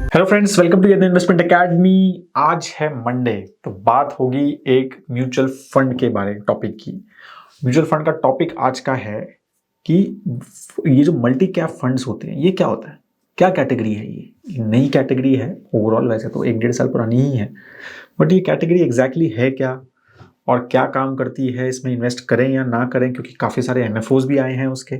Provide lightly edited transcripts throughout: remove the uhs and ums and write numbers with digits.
Hello friends, welcome to investment academy. आज है Monday, तो बात होगी एक म्यूचुअल फंड के बारे में टॉपिक की। म्यूचुअल फंड का टॉपिक आज का है कि ये जो मल्टी कैप फंड्स होते हैं ये क्या होता है, क्या कैटेगरी है। ये नई कैटेगरी है ओवरऑल, वैसे तो 1-1.5 साल पुरानी ही है, बट ये कैटेगरी एग्जैक्टली है क्या और क्या काम करती है, इसमें इन्वेस्ट करें या ना करें, क्योंकि काफ़ी सारे एनएफओज भी आए हैं। उसके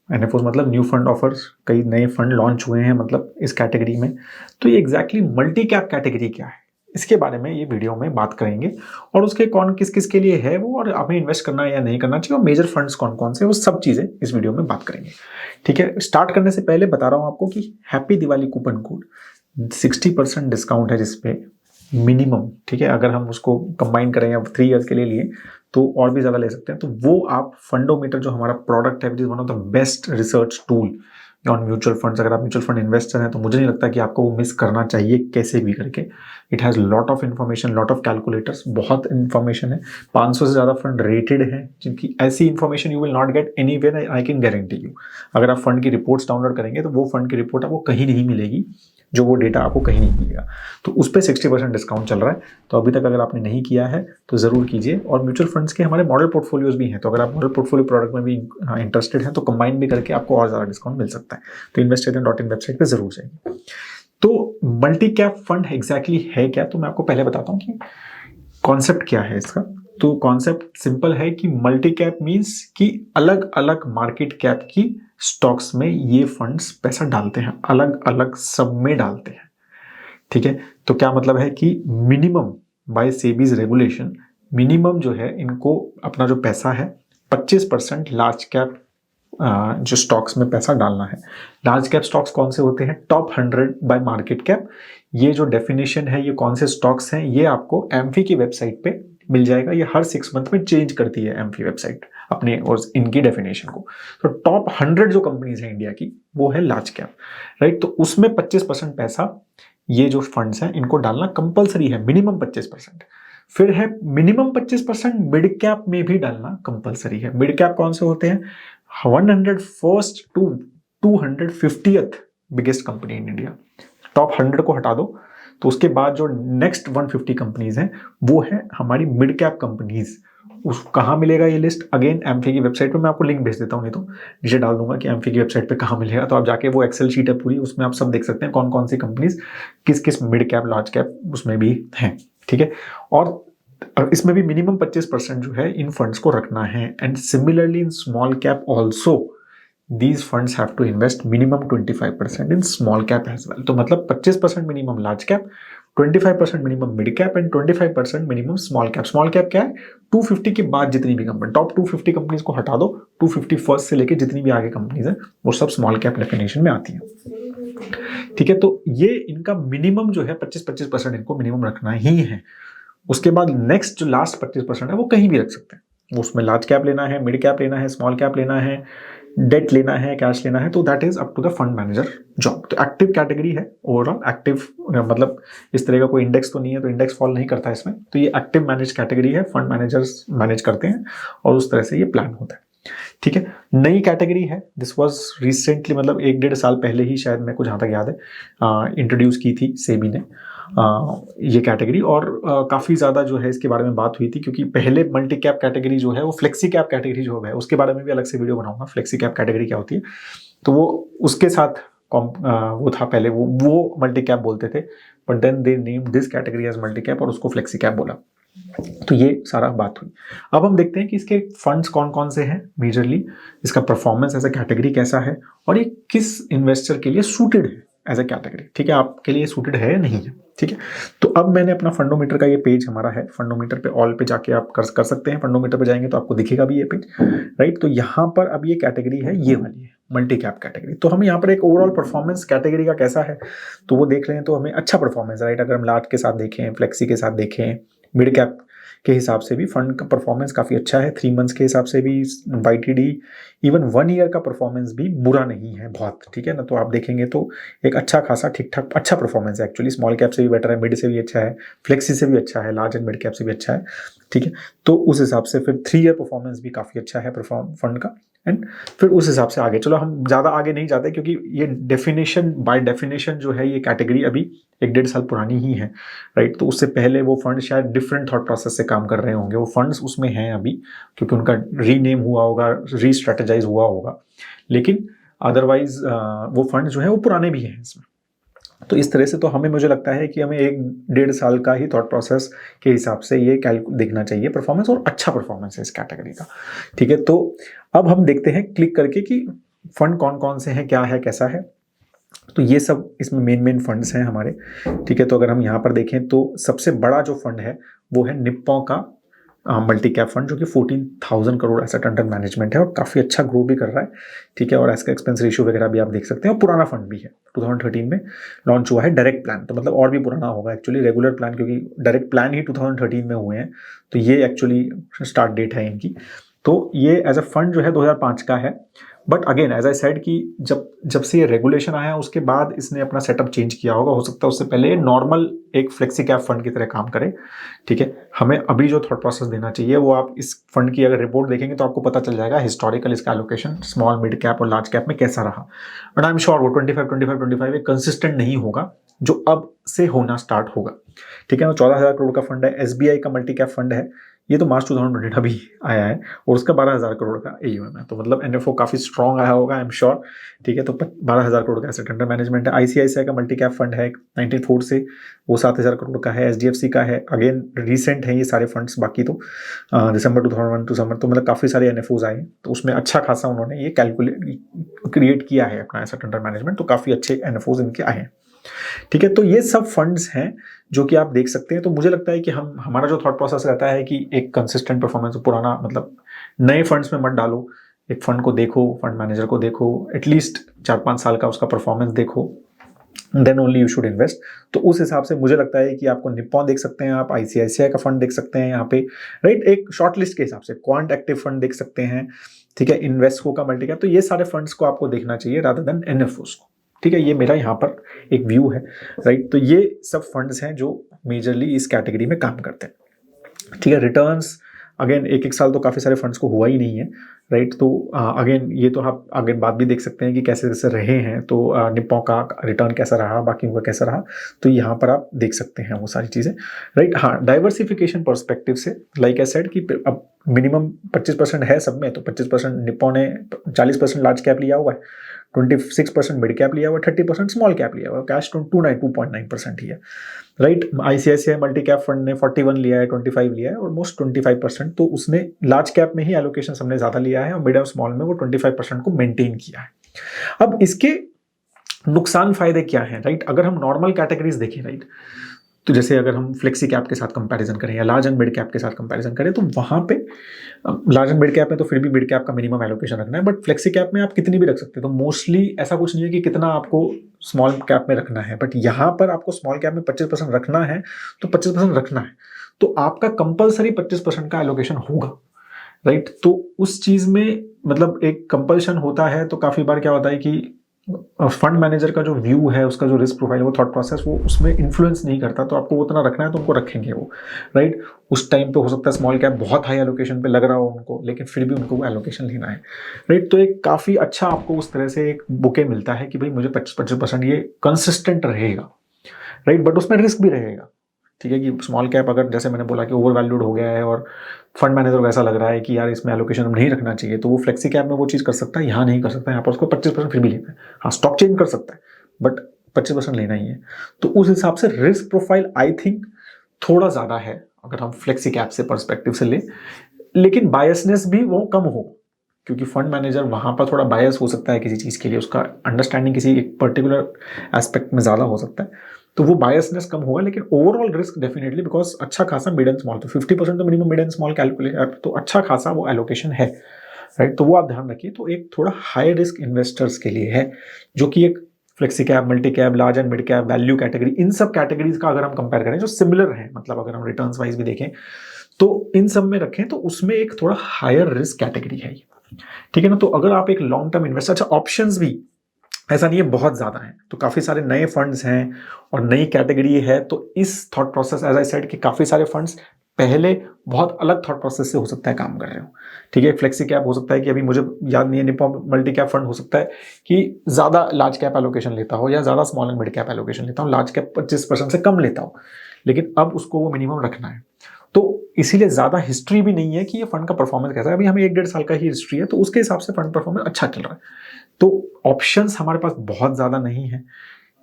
एनएफओज मतलब न्यू फंड ऑफर्स, कई नए फंड लॉन्च हुए हैं मतलब इस कैटेगरी में। तो ये एग्जैक्टली मल्टी कैप कैटेगरी क्या है, इसके बारे में ये वीडियो में बात करेंगे, और उसके कौन किस किस के लिए है वो, और हमें इन्वेस्ट करना है या नहीं करना चाहिए, और मेजर फंड्स कौन कौन से, वो सब चीज़ें इस वीडियो में बात करेंगे। ठीक है, स्टार्ट करने से पहले बता रहा हूँ आपको कि happy Diwali coupon code 60% discount है जिसपे मिनिमम, ठीक है, अगर हम उसको कंबाइन करें या 3 ईयर्स के लिए लिए तो और भी ज़्यादा ले सकते हैं। तो वो आप फंडोमीटर जो हमारा प्रोडक्ट है, which is one of the best research tool on mutual funds, अगर आप म्यूचुअल फंड इन्वेस्टर हैं तो मुझे नहीं लगता कि आपको वो मिस करना चाहिए कैसे भी करके। It has lot of information, lot of calculators, बहुत इन्फॉर्मेशन है। 500 से ज़्यादा फंड रेटेड हैं, जिनकी ऐसी information you will not gate anywhere, I can guarantee you. अगर आप फंड की रिपोर्ट्स डाउनलोड करेंगे तो वो फंड की रिपोर्ट आपको कहीं नहीं मिलेगी, जो वो डेटा आपको कहीं नहीं मिलेगा। तो उस पर 60% डिस्काउंट चल रहा है, तो अभी तक अगर आपने नहीं किया है तो ज़रूर कीजिए। और म्यूचुअल फंड्स के हमारे मॉडल पोर्टफोलियोज भी हैं, तो अगर आप मॉडल पोर्टफोलियो प्रोडक्ट में भी इंटरेस्टेड हैं तो कंबाइन भी करके आपको और ज़्यादा डिस्काउंट मिल सकता है। तो invested.in वेबसाइट पर ज़रूर जाइए। तो मल्टी कैप फंड एग्जैक्टली है क्या, तो मैं आपको पहले बताता हूँ कि कॉन्सेप्ट क्या है इसका। तो कॉन्सेप्ट सिंपल है कि मल्टी कैप मीन्स कि अलग अलग मार्केट कैप की स्टॉक्स में ये फंड्स पैसा डालते हैं, अलग अलग सब में डालते हैं। ठीक है, तो क्या मतलब है कि minimum bye SEBI's regulation, minimum जो है इनको अपना जो पैसा है 25% लार्ज कैप जो स्टॉक्स में पैसा डालना है। लार्ज कैप स्टॉक्स कौन से होते हैं? Top 100 bye market cap. ये जो डेफिनेशन है, ये कौन से स्टॉक्स हैं, ये आपको एमफी की वेबसाइट पे मिल जाएगा। ये हर 6 मंथ में चेंज करती है एमफी वेबसाइट अपने और इनकी डेफिनेशन को। तो टॉप 100 जो कंपनीज हैं इंडिया की, वो है लार्ज कैप, राइट। तो उसमें 25% पैसा ये जो फंड्स हैं इनको डालना कंपलसरी है, मिनिमम 25%। फिर है मिनिमम 25% मिड कैप में भी डालना कंपलसरी है। मिड कैप कौन से होते हैं? 101st to 250th biggest company in India. Top 100 को हटा दो तो उसके बाद जो नेक्स्ट 150 कंपनीज हैं वो है हमारी मिड कैप कंपनीज। उस कहाँ मिलेगा ये लिस्ट? अगेन एमफी की वेबसाइट पे मैं आपको लिंक भेज देता हूँ, नहीं तो नीचे डाल दूंगा कि एमफी की वेबसाइट पे कहाँ मिलेगा। तो आप जाके, वो एक्सेल शीट है पूरी, उसमें आप सब देख सकते हैं कौन कौन सी कंपनीज किस किस मिड कैप लार्ज कैप उसमें भी हैं। ठीक है, और इसमें भी मिनिमम 25% जो है इन फंड्स को रखना है। And similarly in small cap also these funds have to invest minimum 25% in small cap as well। तो मतलब 25% minimum large cap, 25% minimum mid cap and 25% minimum small cap. Small cap क्या है? 250 के बाद जितनी भी कंपनी, टॉप 250 कंपनीज को हटा दो, 250 फर्स्ट से लेके जितनी भी आगे कंपनीज है वो सब स्मॉल कैप डेफिनेशन में आती है। ठीक है, तो ये इनका मिनिमम जो है 25% इनको मिनिमम रखना ही है। उसके बाद नेक्स्ट जो लास्ट 25% है वो कहीं भी रख सकते हैं। उसमें लार्ज कैप लेना है, मिड कैप लेना है, स्मॉल कैप लेना है, डेट लेना है, कैश लेना है, तो that is up to the fund manager job. तो एक्टिव कैटेगरी है ओवरऑल। एक्टिव मतलब इस तरह का कोई इंडेक्स तो नहीं है, तो इंडेक्स फॉल नहीं करता है इसमें। तो ये एक्टिव मैनेज कैटेगरी है, फंड मैनेजर्स मैनेज करते हैं और उस तरह से ये प्लान होता है। ठीक है, नई कैटेगरी है, दिस वाज रिसेंटली, मतलब 1-1.5 साल पहले ही शायद, मेरे को जहाँ तक याद है, इंट्रोड्यूस की थी सेबी ने ये कैटेगरी। और काफ़ी ज़्यादा जो है इसके बारे में बात हुई थी, क्योंकि पहले मल्टी कैप कैटेगरी जो है वो फ्लेक्सी कैप कैटेगरी जो है, उसके बारे में भी अलग से वीडियो बनाऊंगा, फ्लेक्सी कैप कैटेगरी क्या होती है। तो वो उसके साथ वो था पहले, वो मल्टी कैप बोलते थे, but then they name this category as multi cap और उसको फ्लेक्सी कैप बोला। तो ये सारा बात हुई। अब हम देखते हैं कि इसके फंड्स कौन कौन से हैं मेजरली, इसका परफॉर्मेंस एज ए कैटेगरी कैसा है, और ये किस इन्वेस्टर के लिए सूटेड है एज ए कैटेगरी। ठीक है, आपके लिए सूटेड है या नहीं है। ठीक है, तो अब मैंने अपना फंडोमीटर का ये पेज हमारा है, फंडोमीटर पे ऑल पे जाके आप कर सकते हैं। फंडोमीटर पे जाएंगे तो आपको दिखेगा भी ये पेज, राइट। तो यहाँ पर अब ये कैटेगरी है, ये वाली है मल्टी कैप कैटेगरी। तो हम यहाँ पर एक ओवरऑल परफॉर्मेंस कैटेगरी का कैसा है तो वो देख रहे हैं, तो हमें अच्छा परफॉर्मेंस, राइट। अगर हम लार्ज के साथ देखें, फ्लेक्सी के साथ देखें, मिड कैप के हिसाब से भी फंड का परफॉर्मेंस काफ़ी अच्छा है। 3 मंथ्स के हिसाब से भी, YTD इवन 1 ईयर का परफॉर्मेंस भी बुरा नहीं है बहुत। ठीक है ना, तो आप देखेंगे तो एक अच्छा खासा ठीक ठाक अच्छा परफॉर्मेंस है एक्चुअली। स्मॉल कैप से भी बेटर है, मिड से भी अच्छा है, फ्लेक्सी से भी अच्छा है, लार्ज एंड मिड कैप से भी अच्छा है। ठीक है, तो उस हिसाब से फिर 3 ईयर परफॉर्मेंस भी काफ़ी अच्छा है फंड का। एंड फिर उस हिसाब से आगे चलो, हम ज़्यादा आगे नहीं जाते क्योंकि ये डेफिनेशन बाय डेफिनेशन जो है ये कैटेगरी अभी 1-1.5 साल पुरानी ही है, राइट। तो उससे पहले वो फंड शायद डिफरेंट थॉट प्रोसेस से काम कर रहे होंगे, वो फंड्स उसमें हैं अभी क्योंकि उनका रीनेम हुआ होगा, रीस्ट्रेटेजाइज हुआ होगा, लेकिन अदरवाइज वो फंड जो है वो पुराने भी हैं इसमें। तो इस तरह से तो मुझे लगता है कि हमें 1-1.5 साल का ही थॉट प्रोसेस के हिसाब से ये देखना चाहिए परफॉर्मेंस, और अच्छा परफॉर्मेंस है इस कैटेगरी का, ठीक है। तो अब हम देखते हैं क्लिक करके कि फंड कौन कौन से हैं, क्या है, कैसा है। तो ये सब इसमें मेन फंड्स हैं हमारे, ठीक है। तो अगर हम यहाँ पर देखें तो सबसे बड़ा जो फंड है वो है निप्पो का मल्टी कैप फंड, जो कि 14,000 करोड़ एसेट अंडर मैनेजमेंट है और काफ़ी अच्छा ग्रो भी कर रहा है, ठीक है। और इसका एक्सपेंस रेशियो वगैरह भी आप देख सकते हैं, और पुराना फंड भी है, 2013 में लॉन्च हुआ है। डायरेक्ट प्लान तो मतलब और भी पुराना होगा एक्चुअली, रेगुलर प्लान क्योंकि डायरेक्ट प्लान ही 2013 में हुए हैं, तो ये एक्चुअली स्टार्ट डेट है इनकी। तो ये एज अ फंड जो है 2005 का है, but again as I said कि जब से ये रेगुलेशन आया उसके बाद इसने अपना सेटअप चेंज किया होगा, हो सकता है उससे पहले नॉर्मल एक फ्लेक्सी कैप फंड की तरह काम करे, ठीक है। हमें अभी जो थॉट प्रोसेस देना चाहिए वो आप इस फंड की अगर रिपोर्ट देखेंगे तो आपको पता चल जाएगा हिस्टोरिकल इसका एलोकेशन स्मॉल मिड कैप और लार्ज कैप में कैसा रहा, बट आई एम श्योर वो 25-25-25 एक कंसिस्टेंट नहीं होगा जो अब से होना स्टार्ट होगा, ठीक है। 14,000 करोड़ का फंड है, एसबीआई का मल्टी कैप फंड है, ये तो मार्च 2020 अभी आया है, और उसका 12,000 करोड़ का एयूएम है, तो मतलब एनएफओ काफी स्ट्रॉन्ग आया होगा आई एम श्योर, ठीक है। तो 12,000 करोड़ का एसेट अंडर मैनेजमेंट है। आईसीआईसीआई का मल्टी कैप फंड है 94 से, वो 7,000 करोड़ का है। एचडीएफसी का है, अगेन रिसेंट है ये सारे फंड्स, बाकी तो दिसंबर 2001 दिसंबर, तो मतलब काफी सारे एनएफओज आए, तो उसमें अच्छा खासा उन्होंने ये कैलकुलेट क्रिएट किया है अपना एसेट अंडर मैनेजमेंट, तो काफी अच्छे एनएफओज इनके आए हैं, ठीक है। तो ये सब फंड्स हैं जो कि आप देख सकते हैं। तो मुझे लगता है कि हमारा जो थॉट प्रोसेस रहता है कि एक कंसिस्टेंट परफॉर्मेंस, पुराना मतलब नए फंड्स में मत डालो, एक फंड को देखो, फंड मैनेजर को देखो, एटलीस्ट 4-5 साल का उसका परफॉर्मेंस देखो, then only you should invest. तो उस हिसाब से मुझे लगता है कि आपको निप्पॉन देख सकते हैं, आप आईसीआईसीआई का फंड देख सकते हैं यहाँ पे, राइट। एक शॉर्ट लिस्ट के हिसाब से क्वांट एक्टिव फंड देख सकते हैं, ठीक है। इन्वेस्टको का मल्टी कैप, तो ये सारे फंड्स को आपको देखना चाहिए रादर देन एनएफओस को, ठीक है। ये मेरा यहाँ पर एक व्यू है, राइट। तो ये सब फंड्स हैं जो मेजरली इस कैटेगरी में काम करते हैं, ठीक है। रिटर्न्स अगेन 1-1 साल तो काफ़ी सारे फंड्स को हुआ ही नहीं है, राइट। तो अगेन ये तो आप आगे बात भी देख सकते हैं कि कैसे कैसे रहे हैं, तो निप्पो का रिटर्न कैसा रहा, बाकी उनका कैसा रहा, तो यहाँ पर आप देख सकते हैं वो सारी चीज़ें, राइट। हाँ, डाइवर्सिफिकेशन पर्सपेक्टिव से लाइक आई सेड कि अब मिनिमम 25% है सब में, तो 25% निप्पो ने 40% लार्ज कैप लिया हुआ है, 26% मिड कैप लिया हुआ है, 30% स्मॉल कैप लिया हुआ है, कैश 2.9% ही है, right. ICICI multi cap fund ने 41 लिया है, 25 लिया है, ऑलमोस्ट 25%, तो उसने लार्ज कैप में ही एलोकेशन सबने ज्यादा लिया है, और मिड और स्मॉल में वो 25% को मेंटेन किया है। अब इसके नुकसान फायदे क्या हैं, राइट। अगर हम नॉर्मल कैटेगरीज देखें, राइट, तो जैसे अगर हम फ्लेक्सी कैप के साथ कंपैरिजन करें या लार्ज एंड मिड कैप के साथ कंपैरिजन करें, तो वहां पे लार्ज एंड मिड कैप में तो फिर भी मिड कैप का मिनिमम एलोकेशन रखना है, बट फ्लेक्सी कैप में आप कितनी भी रख सकते हैं, तो मोस्टली ऐसा कुछ नहीं है कि कितना आपको स्मॉल कैप में रखना है, बट यहाँ पर आपको स्मॉल कैप में 25% रखना है, तो 25% रखना है, तो आपका कंपलसरी 25% का एलोकेशन होगा, राइट। तो उस चीज में मतलब एक कंपल्शन होता है, तो काफी बार क्या होता है कि फंड मैनेजर का जो व्यू है, उसका जो रिस्क प्रोफाइल, वो थॉट प्रोसेस, वो उसमें इन्फ्लुएंस नहीं करता, तो आपको उतना रखना है तो उनको रखेंगे वो, राइट। उस टाइम पे हो सकता है स्मॉल कैप बहुत हाई एलोकेशन पे लग रहा हो उनको, लेकिन फिर भी उनको वो एलोकेशन लेना है, राइट। तो एक काफ़ी अच्छा आपको उस तरह से एक बुके मिलता है कि भाई मुझे 25% ये कंसिस्टेंट रहेगा, राइट, बट उसमें रिस्क भी रहेगा, ठीक है। कि स्मॉल कैप अगर जैसे मैंने बोला कि ओवर वैल्यूड हो गया है और फंड मैनेजर को ऐसा लग रहा है कि यार इसमें एलोकेशन हम नहीं रखना चाहिए, तो वो फ्लेक्सी कैप में वो चीज़ कर सकता है, यहाँ नहीं कर सकता, यहाँ पर उसको 25% फिर भी लेना है। हाँ, स्टॉक चेंज कर सकता है, बट 25% लेना ही है। तो उस हिसाब से रिस्क प्रोफाइल आई थिंक थोड़ा ज़्यादा है अगर हम फ्लेक्सी कैप से पर्सपेक्टिव से ले, लेकिन बायसनेस भी वो कम हो, क्योंकि फंड मैनेजर वहाँ पर थोड़ा बायस हो सकता है किसी चीज़ के लिए, उसका अंडरस्टैंडिंग किसी एक पर्टिकुलर एस्पेक्ट में ज़्यादा हो सकता है, तो वो बायसनेस कम होगा, लेकिन ओवरऑल रिस्क डेफिनेटली, बिकॉज अच्छा खासा मिड एंड स्मॉल, तो 50% तो minimum mid and small calculate, तो अच्छा खासा वो एलोकेशन है, राइट। तो वो आप ध्यान रखिए। तो एक थोड़ा हाई रिस्क इन्वेस्टर्स के लिए है, जो कि एक flexi cap, multi cap, large and mid cap, value category, इन सब कैटेगरीज का अगर हम कंपेयर करें जो सिमिलर है, मतलब अगर हम रिटर्न्स वाइज भी देखें तो इन सब में रखें, तो उसमें एक थोड़ा हायर रिस्क कैटेगरी है ये, ठीक है ना। तो अगर आप एक लॉन्ग टर्म इन्वेस्टर, अच्छा ऑप्शंस भी ऐसा नहीं है बहुत ज़्यादा हैं, तो काफ़ी सारे नए फंड्स हैं और नई कैटेगरी है, तो इस thought process as I said कि काफ़ी सारे फंड्स पहले बहुत अलग थॉट प्रोसेस से हो सकता है काम कर रहे हो, ठीक है। फ्लेक्सी कैप हो सकता है कि अभी मुझे याद नहीं है, निप्पॉन मल्टी कैप फंड हो सकता है कि ज़्यादा लार्ज कैप एलोकेशन लेता हो या ज़्यादा small and mid cap allocation लेता हो, लार्ज कैप 25% से कम लेता हो, लेकिन अब उसको वो मिनिमम रखना है। तो इसीलिए ज़्यादा हिस्ट्री भी नहीं है कि ये फंड का परफॉर्मेंस कैसा है। अभी हमें 1-1.5 साल का ही हिस्ट्री है, तो उसके हिसाब से फंड परफॉर्मेंस अच्छा चल रहा है। तो ऑप्शंस हमारे पास बहुत ज़्यादा नहीं है,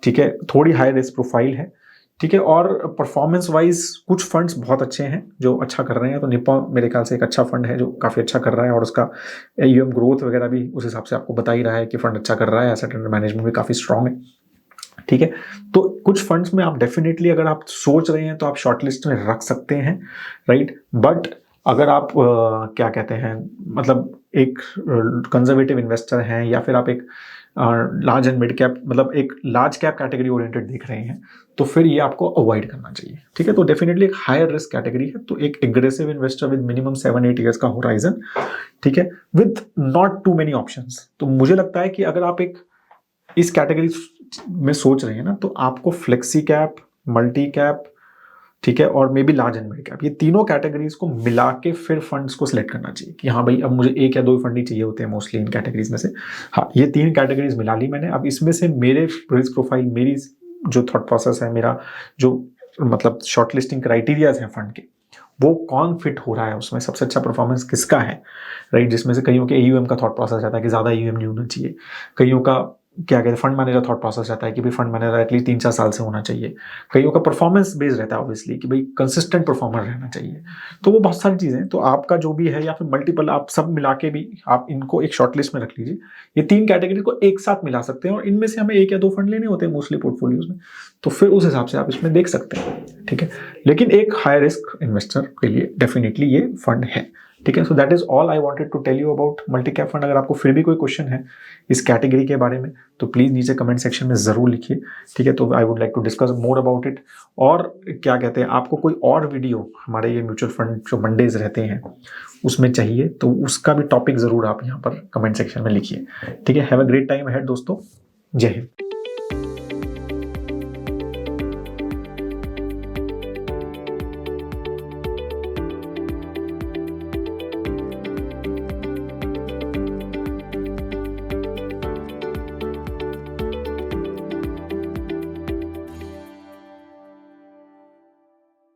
ठीक है। थोड़ी हाई रिस्क प्रोफाइल है, ठीक है। और परफॉर्मेंस वाइज कुछ फंड्स बहुत अच्छे हैं जो अच्छा कर रहे हैं। तो निप्पॉन मेरे ख्याल से एक अच्छा फंड है जो काफ़ी अच्छा कर रहा है, और उसका AUM ग्रोथ वगैरह भी उस हिसाब से आपको बता ही रहा है कि फंड अच्छा कर रहा है, एसेट अंडर मैनेजमेंट भी काफ़ी स्ट्रांग है, ठीक है। तो कुछ फंड्स में आप डेफिनेटली अगर आप सोच रहे हैं तो आप शॉर्ट लिस्ट में रख सकते हैं, राइट। बट अगर आप क्या कहते हैं, मतलब एक कंजर्वेटिव इन्वेस्टर हैं, या फिर आप एक लार्ज एंड मिड कैप, मतलब एक लार्ज कैप कैटेगरी ओरिएंटेड देख रहे हैं, तो फिर ये आपको अवॉइड करना चाहिए, ठीक है। तो डेफिनेटली एक हायर रिस्क कैटेगरी है, तो एक aggressive investor with minimum 7-8 years का होराइजन, ठीक है, with not too many options. तो मुझे लगता है कि अगर आप एक इस कैटेगरी में सोच रहे हैं ना, तो आपको फ्लेक्सी कैप, मल्टी कैप, ठीक है, और may be large and mid cap, ये तीनों कैटेगरीज को मिला के फिर फंड्स को सिलेक्ट करना चाहिए कि हाँ भाई अब मुझे 1 या 2 फंड ही चाहिए होते हैं मोस्टली इन कैटेगरीज में से। हाँ, ये 3 कैटेगरीज मिला ली मैंने। अब इसमें से मेरे रिस्क प्रोफाइल, मेरी जो थॉट प्रोसेस है, मेरा जो मतलब शॉर्ट लिस्टिंग क्राइटेरियाज हैं फंड के, वो कौन फिट हो रहा है, उसमें सबसे अच्छा परफॉर्मेंस किसका है, राइट। जिसमें से कईयों के AUM का थॉट प्रोसेस रहता है कि ज़्यादा AUM नहीं होना चाहिए, कईयों का क्या कहते हैं फंड मैनेजर थॉट प्रोसेस रहता है कि भाई फंड मैनेजर एटलीस्ट 3-4 साल से होना चाहिए, कईयों का परफॉर्मेंस बेस्ड रहता है ऑब्वियसली कि भाई कंसिस्टेंट परफॉर्मर रहना चाहिए। तो वो बहुत सारी चीज़ें हैं। तो आपका जो भी है, या फिर मल्टीपल, आप सब मिला के भी आप इनको एक शॉर्ट लिस्ट में रख लीजिए। ये 3 कैटेगरी को एक साथ मिला सकते हैं, और इनमें से हमें 1 या 2 फंड लेने होते हैं मोस्टली पोर्टफोलियोज में, तो फिर उस हिसाब से आप इसमें देख सकते हैं, ठीक है। लेकिन एक हाई रिस्क इन्वेस्टर के लिए डेफिनेटली ये फंड है, ठीक है। So that is all I wanted to tell you about multi cap fund. अगर आपको फिर भी कोई क्वेश्चन है इस कैटेगरी के बारे में, तो प्लीज़ नीचे कमेंट सेक्शन में ज़रूर लिखिए, ठीक है। तो I would like to discuss more about it. और क्या कहते हैं, आपको कोई और वीडियो हमारे ये म्यूचुअल फंड जो मंडेज रहते हैं उसमें चाहिए, तो उसका भी टॉपिक ज़रूर आप यहाँ पर कमेंट सेक्शन में लिखिए, ठीक है। Have a great time ahead दोस्तों। जय हिंद।